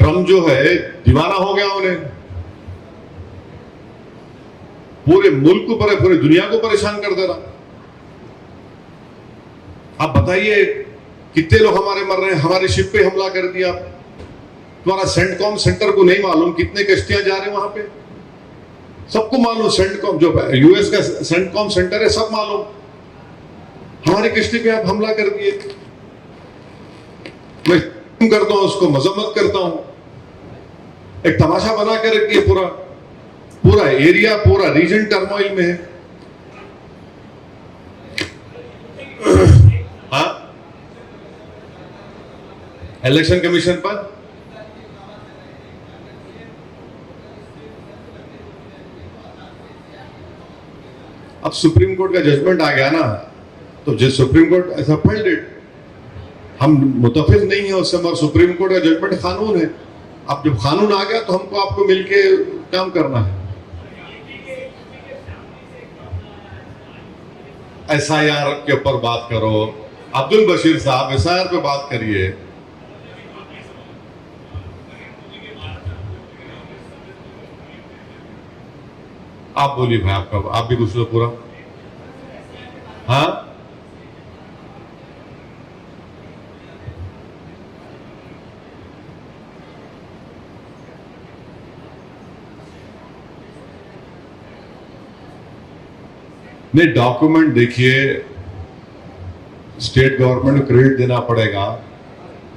Trump जो है दीवाना हो गया, उन्हें पूरे मुल्क को पूरे दुनिया को परेशान कर दे रहा। आप बताइए कितने लोग हमारे मर रहे हैं, हमारे शिप पे हमला कर दिया। तुम्हारा सेंटकॉम सेंटर को नहीं मालूम कितने कश्तियां जा रहे हैं वहां पे? सबको मालूम, सेंटकॉम जो यूएस का सेंटकॉम सेंटर है, सब मालूम। हमारी कश्ती पे आप हमला कर दिए। मैं करता हूं, उसको मजम्मत करता हूं। एक तमाशा बना कर रखिए, पूरा एरिया, पूरा रीजन टर्मोइल में है। हाँ, इलेक्शन कमीशन पर अब सुप्रीम कोर्ट का जजमेंट आ गया ना, तो जो सुप्रीम कोर्ट ऐसा फैल्ड इट, हम मुतफिक नहीं है उससे, मगर सुप्रीम कोर्ट का जजमेंट कानून है। अब जब कानून आ गया तो हमको आपको मिलके काम करना है। एसआईआर के ऊपर बात करो, अब्दुल बशीर साहब एसआईआर पे बात करिए। आप बोलिए भाई, आपका आप भी कुछ लो पूरा। हाँ, नहीं, डॉक्यूमेंट देखिए, स्टेट गवर्नमेंट को क्रेडिट देना पड़ेगा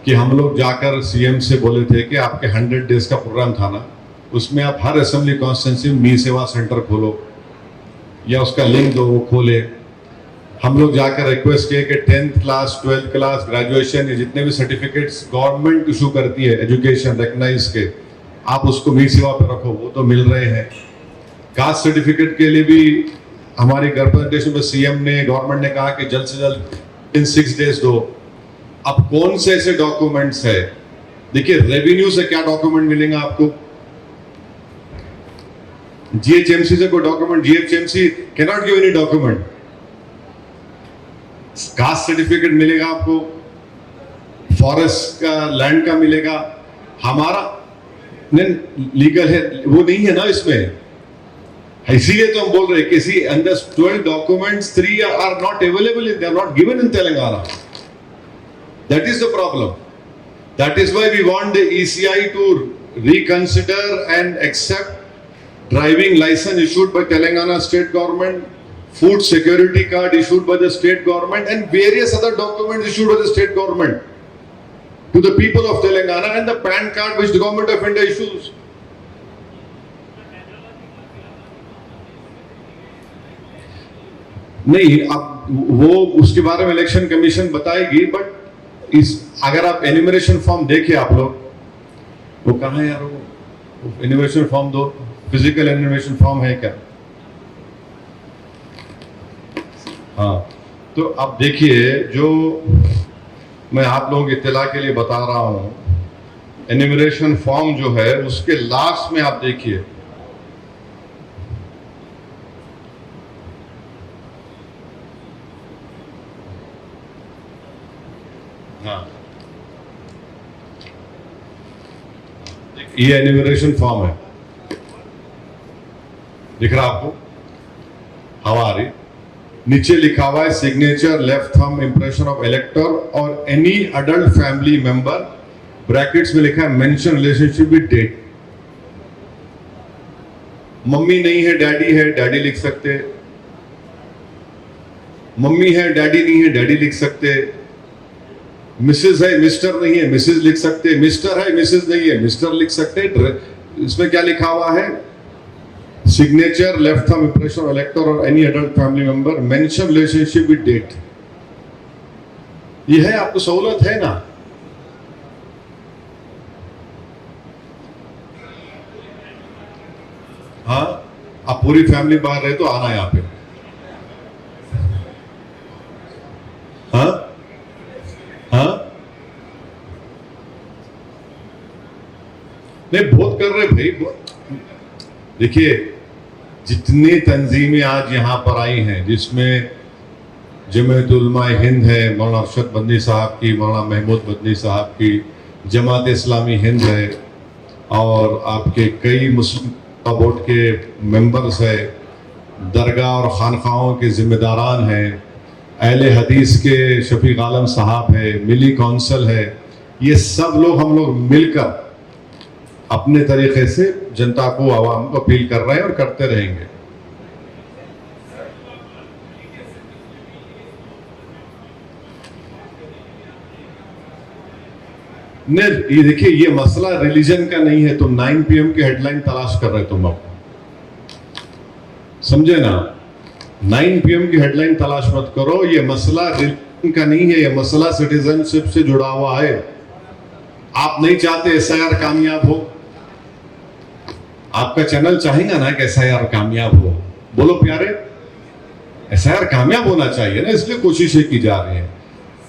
कि हम लोग जाकर सीएम से बोले थे कि आपके 100 डेज का प्रोग्राम था ना, उसमें आप हर असेंबली कॉन्स्टिट्यूंसी में मी सेवा सेंटर खोलो या उसका लिंक दो, वो खोले। हम लोग जाकर रिक्वेस्ट किए कि 10th class 12th class graduation ये जितने भी सर्टिफिकेट्स गवर्नमेंट इशू करती है एजुकेशन रिकग्नाइज के, आप उसको मी सेवा पे रखो, वो तो मिल रहे हैं। कास्ट सर्टिफिकेट के लिए भी हमारी रिप्रेजेंटेशन में सीएम ने, गवर्नमेंट ने कहा कि जल्द से जल्द इन 6 डेज दो। अब कौन से ऐसे डॉक्यूमेंट्स है? देखिए, रेवेन्यू से क्या डॉक्यूमेंट मिलेगा आपको? जीएचएमसी से कोई document, GHMC can not give any document. Caste certificate मिलेगा आपको, फॉरेस्ट का, लैंड का मिलेगा। हमारा लीगल है, वो नहीं है ना इसमें, इसीलिए तो हम बोल रहे हैं कि C under 12 documents 3 are not available, they are not given in Telangana. That is the problem. That is why we want the ECI to reconsider and accept driving license issued by Telangana state government, food security card issued by the state government, and various other documents issued by the state government to the people of Telangana, and the PAN card which the government of India issues. नहीं, अब वो उसके बारे में election commission बताएगी, but इस अगर आप एन्यूमरेशन फॉर्म देखें आप लोग, वो कहाँ है यार? वो एन्यूमरेशन फॉर्म दो, फिजिकल एन्यूमरेशन फॉर्म है क्या? हाँ, तो अब देखिए, जो मैं आप लोगों की इत्तला के लिए बता रहा हूं, एन्यूमरेशन फॉर्म जो है उसके लास्ट में आप देखिए, हाँ, ये एन्यूमरेशन फॉर्म है, दिख रहा आपको? हमारी नीचे लिखा हुआ है signature, left thumb impression of elector और any adult family member, brackets में लिखा है mention relationship with date. Mummy नहीं है, डैडी है, डैडी लिख सकते। मम्मी है, डैडी नहीं है, डैडी लिख सकते। मिसेज है, मिस्टर नहीं है, मिसेज लिख सकते। मिस्टर है, मिसेज नहीं है, मिस्टर लिख सकते। इसमें क्या लिखा हुआ है? Signature, left thumb impression elector और any adult family member, mention relationship with date. ये है, आपको सहूलत है ना? हाँ, आप पूरी फैमिली बाहर रहे तो आना यहां पे। हाँ हाँ, नहीं, बहुत कर रहे भाई। देखिए, जितनी तंजीमें आज यहाँ पर आई हैं, जिसमें जमीयत उलमा हिंद है, मौलाना अरशद बंदी साहब की, मौलाना महमूद बंदी साहब की, जमात इस्लामी हिंद है, और आपके कई मुस्लिम बोर्ड के मेंबर्स हैं, दरगाह और खानखाहों के ज़िम्मेदारान हैं, अहले हदीस के शफीक आलम साहब है, मिली कौंसल है, ये सब लोग हम लोग मिलकर अपने तरीके से जनता को, आवाम को अपील कर रहे हैं और करते रहेंगे। नहीं, ये देखिए, ये मसला रिलीजन का नहीं है। तो 9 PM की हेडलाइन तलाश कर रहे तुम, अब समझे ना? 9 PM की हेडलाइन तलाश मत करो। ये मसला रिलीजन का नहीं है, ये मसला सिटीजनशिप से जुड़ा हुआ है। आप नहीं चाहते SIR कामयाब हो? आपका चैनल चाहेगा ना कि SIR कामयाब हो? बोलो प्यारे, SIR कामयाब होना चाहिए ना, इसलिए कोशिशें की जा रही हैं।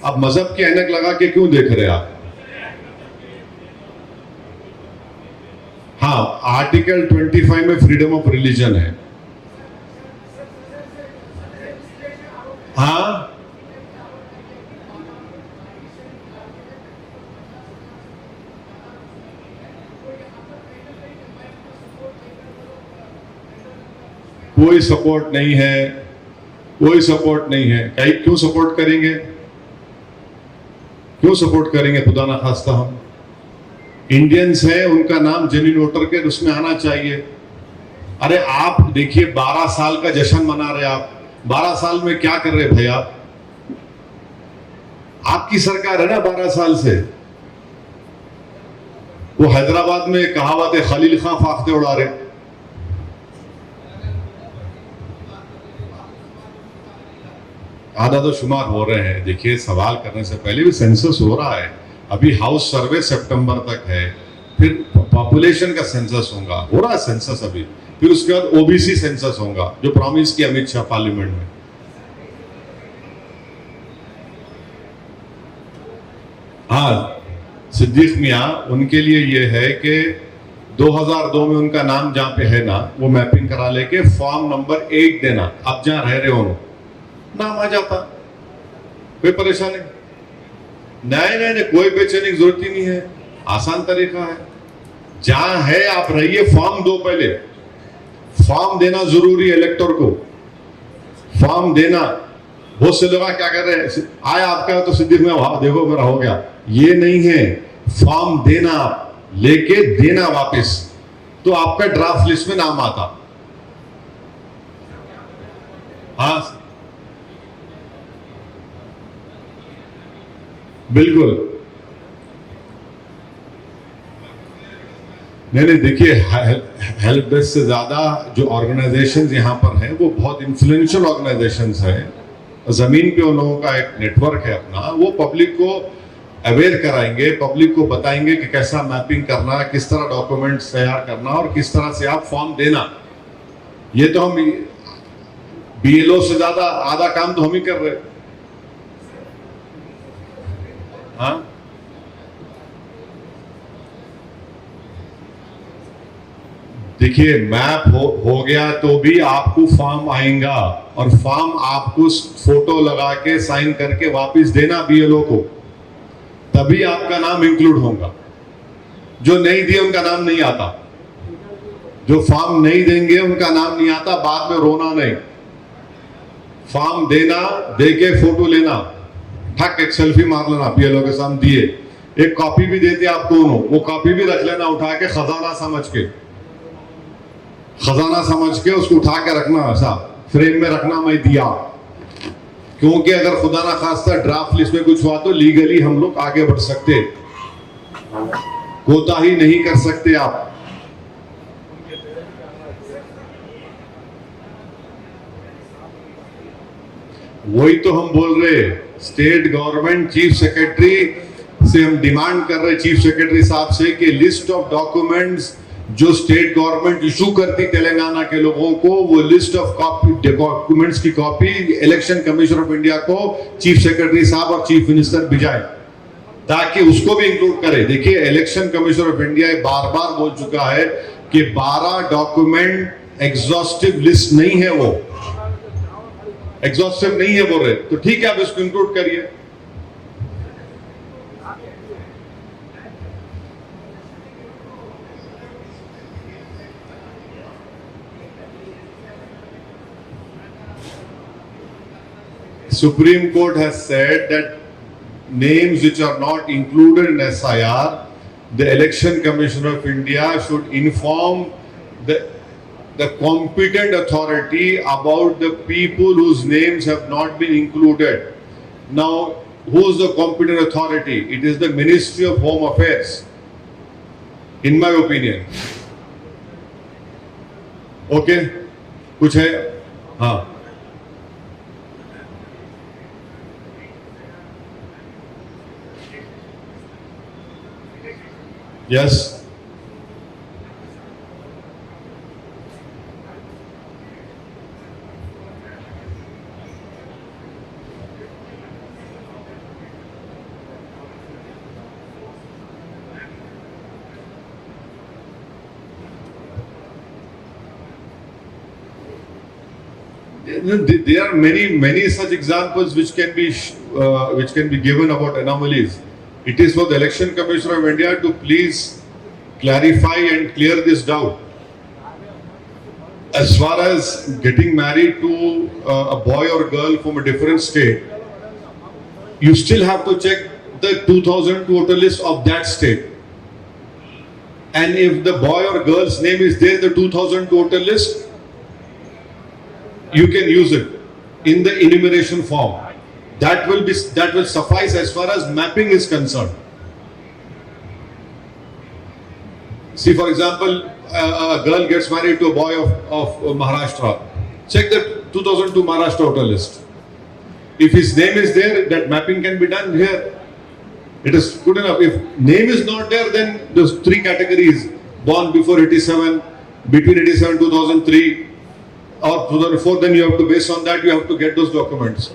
अब मजहब की ऐनक लगा के क्यों देख रहे आप? हाँ, आर्टिकल 25 में फ्रीडम ऑफ रिलीजन है। हाँ, कोई सपोर्ट नहीं है, कोई सपोर्ट नहीं है। क्यों सपोर्ट करेंगे? क्यों सपोर्ट करेंगे? खुदा ना खास्ता हम इंडियंस हैं, उनका नाम जेन्युइन वोटर के उसमें आना चाहिए। अरे आप देखिए, 12 साल का जश्न मना रहे आप। 12 साल में क्या कर रहे भाई आप? आपकी सरकार है ना 12 साल से। वो हैदराबाद में कहावत है, खलील खां फाख्ते उड़ा रहे। आधा तो शुमार हो रहे हैं। देखिए, सवाल करने से पहले भी सेंसस हो रहा है। अभी हाउस सर्वे सितंबर तक है, फिर पॉपुलेशन का सेंसस होगा, हो रहा है सेंसस अभी, फिर उसके बाद OBC सेंसस होगा, जो प्रॉमिस किया अमित शाह पार्लियामेंट में। हाँ, सिद्दीक मियाँ, उनके लिए ये है कि 2002 में उनका नाम जहां पे है ना, वो मैपिंग करा लेके फॉर्म नंबर 8 देना। अब जहां रह रहे हो नाम आ जाता, कोई परेशानी नहीं। नहीं, कोई बेचैनी की जरूरत ही नहीं है, आसान तरीका है। जहां है आप रहिए, फॉर्म दो। पहले फॉर्म देना जरूरी है, इलेक्टर को फॉर्म देना। बहुत से लोग क्या कर रहे हैं, आया आपका तो सिद्दीक में, वाह देखो मेरा हो गया। ये नहीं है, फॉर्म देना, लेके देना वापस, तो आपका ड्राफ्ट लिस्ट में नाम आता। हाँ बिल्कुल। नहीं, देखिए, हेल्प डेस्क से ज्यादा जो ऑर्गेनाइजेशंस यहाँ पर हैं, वो बहुत इन्फ्लुएंशियल ऑर्गेनाइजेशंस हैं। जमीन पे उन लोगों का एक नेटवर्क है अपना, वो पब्लिक को अवेयर कराएंगे, पब्लिक को बताएंगे कि कैसा मैपिंग करना, किस तरह डॉक्यूमेंट्स तैयार करना और किस तरह से आप फॉर्म देना। ये तो हम BLO से ज्यादा आधा काम तो हम ही कर रहे। हाँ, देखिए, मैप हो गया तो भी आपको फॉर्म आएगा, और फॉर्म आपको फोटो लगा के साइन करके वापस देना BLO को, तभी आपका नाम इंक्लूड होगा। जो नहीं दिए उनका नाम नहीं आता, जो फॉर्म नहीं देंगे उनका नाम नहीं आता। बाद में रोना नहीं, फॉर्म देना, देके फोटो लेना, ठक एक सेल्फी मार लेना, BLO के सामने दिए। एक कॉपी भी देते आपको, वो कॉपी भी रख लेना उठा के, खजाना समझ के, खजाना समझ के उसको उठा के रखना, ऐसा फ्रेम में रखना, मैं दिया। क्योंकि अगर खुदा ना खास्ता ड्राफ्ट लिस्ट में कुछ हुआ तो लीगली हम लोग आगे बढ़ सकते, कोताही नहीं कर सकते आप। वही तो हम बोल रहे, स्टेट गवर्नमेंट चीफ सेक्रेटरी से हम डिमांड कर रहे, चीफ सेक्रेटरी साहब से, कि लिस्ट ऑफ डॉक्यूमेंट्स जो स्टेट गवर्नमेंट इशू करती तेलंगाना के लोगों को, वो लिस्ट ऑफ डॉक्यूमेंट्स की copy election Commission of India को चीफ सेक्रेटरी साहब और चीफ मिनिस्टर भिजाए, ताकि उसको भी इंक्लूड करे। देखिए, इलेक्शन कमीशन ऑफ इंडिया बार बार बोल चुका है कि 12 डॉक्यूमेंट एग्जॉस्टिव लिस्ट नहीं है, वो एग्जॉस्टिव नहीं है बोल रहे, तो ठीक है, आप इसको इंक्लूड करिए। Supreme Court has said that names which are not included in SIR, the Election Commission of India should inform the competent authority about the people whose names have not been included. Now, who is the competent authority? It is the Ministry of Home Affairs, in my opinion. Okay? कुछ है? हाँ. Yes. There are many such examples which can be given about anomalies. It is for the Election Commission of India to please clarify and clear this doubt. As far as getting married to a boy or girl from a different state, you still have to check the 2000 voter list of that state. And if the boy or girl's name is there in the 2000 voter list, you can use it in the enumeration form. That will suffice as far as mapping is concerned. See, for example, a girl gets married to a boy of Maharashtra. Check the 2002 Maharashtra voter list. If his name is there, that mapping can be done here. It is good enough. If name is not there, then there's three categories: born before 87, between 87 2003, or 2004. Then you have to, based on that, you have to get those documents.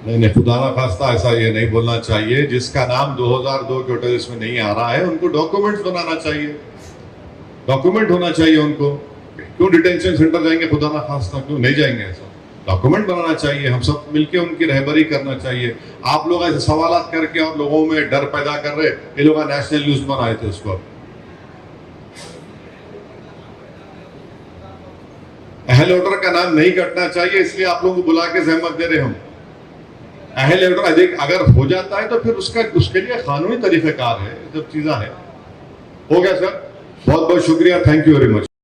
नहीं, खुदा ना खास्ता ऐसा ये नहीं बोलना चाहिए. जिसका नाम 2002 के वोटर लिस्ट में नहीं आ रहा है, उनको डॉक्यूमेंट्स बनाना चाहिए, डॉक्यूमेंट होना चाहिए उनको. क्यों डिटेंशन सेंटर जाएंगे? खुदा ना खास्ता क्यों नहीं जाएंगे? ऐसा डॉक्यूमेंट बनाना चाहिए. हम सब मिलके उनकी रहबरी करना चाहिए. आप लोग ऐसे सवालात करके और लोगों में डर पैदा कर रहे. ये लोग नेशनल न्यूज बनाए थे उसको. अहल वोटर का नाम नहीं कटना चाहिए, इसलिए आप लोगों को बुला के जहमत दे रहे हम. अहल वोटर अगर हो जाता है तो फिर उसके लिए कानूनी तरीक़ेकार है, सब चीज़ें हैं. हो गया सर, बहुत बहुत शुक्रिया. Thank you very much.